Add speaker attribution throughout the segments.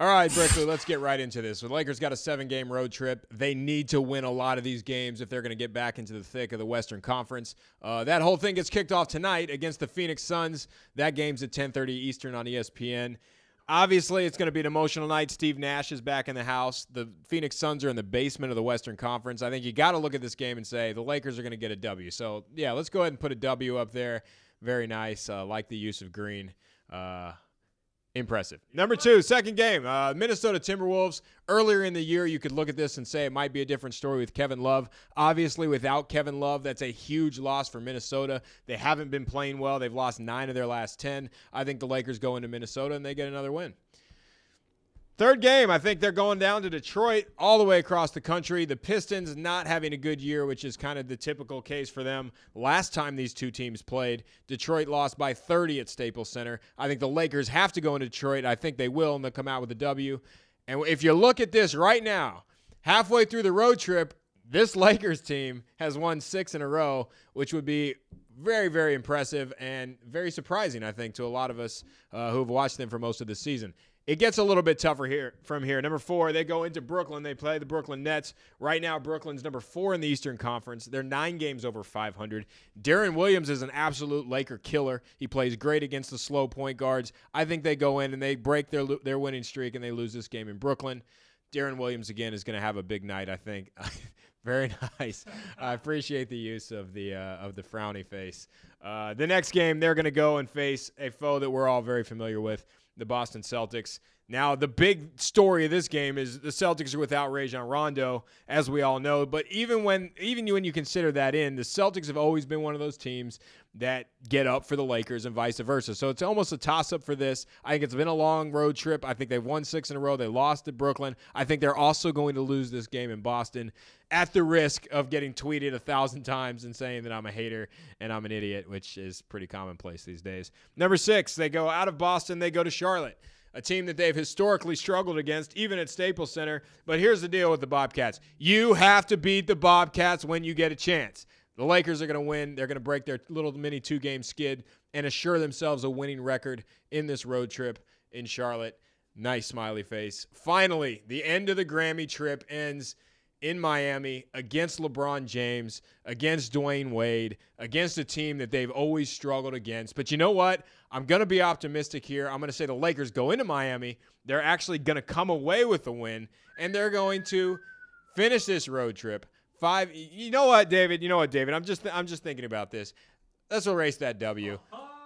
Speaker 1: All right, Brickley, let's get right into this. The Lakers got a 7-game road trip. They need to win a lot of these games if they're going to get back into the thick of the Western Conference. That whole thing gets kicked off tonight against the Phoenix Suns. That game's at 10:30 Eastern on ESPN. Obviously, it's going to be an emotional night. Steve Nash is back in the house. The Phoenix Suns are in the basement of the Western Conference. I think you got to look at this game and say the Lakers are going to get a W. So, yeah, let's go ahead and put a W up there. Very nice. Like the use of green. Impressive. Number 2, second game, Minnesota Timberwolves. Earlier in the year, you could look at this and say it might be a different story with Kevin Love. Obviously, without Kevin Love, that's a huge loss for Minnesota. They haven't been playing well. They've lost 9 of their last 10. I think the Lakers go into Minnesota and they get another win. Third game, I think they're going down to Detroit all the way across the country. The Pistons not having a good year, which is kind of the typical case for them. Last time these two teams played, Detroit lost by 30 at Staples Center. I think the Lakers have to go into Detroit. I think they will, and they'll come out with a W. And if you look at this right now, halfway through the road trip, this Lakers team has won 6 in a row, which would be very, very impressive and very surprising, I think, to a lot of us who have watched them for most of the season. It gets a little bit tougher from here. Number 4, they go into Brooklyn. They play the Brooklyn Nets. Right now, Brooklyn's number 4 in the Eastern Conference. They're 9 games over 500. Deron Williams is an absolute Laker killer. He plays great against the slow point guards. I think they go in and they break their winning streak and they lose this game in Brooklyn. Deron Williams, again, is going to have a big night, I think. Very nice. I appreciate the use of the frowny face. The next game, they're going to go and face a foe that we're all very familiar with, the Boston Celtics. Now, the big story of this game is the Celtics are without Rajon Rondo, as we all know. But even when you consider that in, the Celtics have always been one of those teams that get up for the Lakers and vice versa. So it's almost a toss-up for this. I think it's been a long road trip. I think they've won 6 in a row. They lost to Brooklyn. I think they're also going to lose this game in Boston at the risk of getting tweeted 1,000 times and saying that I'm a hater and I'm an idiot, which is pretty commonplace these days. Number 6, they go out of Boston. They go to Charlotte, a team that they've historically struggled against, even at Staples Center. But here's the deal with the Bobcats. You have to beat the Bobcats when you get a chance. The Lakers are going to win. They're going to break their little mini 2-game skid and assure themselves a winning record in this road trip in Charlotte. Nice smiley face. Finally, the end of the Grammy trip ends in Miami against LeBron James, against Dwayne Wade, against a team that they've always struggled against. But you know what? I'm going to be optimistic here. I'm going to say the Lakers go into Miami. They're actually going to come away with the win, and they're going to finish this road trip. 5. You know what, David? I'm just thinking about this. Let's erase that W.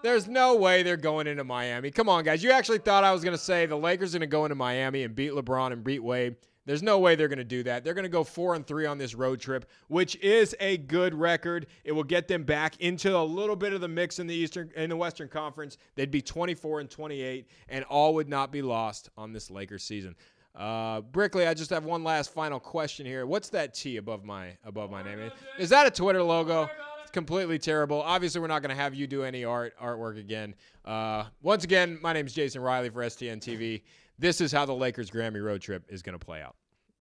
Speaker 1: There's no way they're going into Miami. Come on, guys. You actually thought I was going to say the Lakers are going to go into Miami and beat LeBron and beat Wade. There's no way they're going to do that. They're going to go 4-3 on this road trip, which is a good record. It will get them back into a little bit of the mix in the Western Conference. They'd be 24-28, and all would not be lost on this Lakers season. Brickley, I just have one last final question here. What's that T above my name? Is that a Twitter logo? It's completely terrible. Obviously, we're not going to have you do any artwork again. Once again, my name is Jason Riley for STNTV. This is how the Lakers Grammy road trip is going to play out.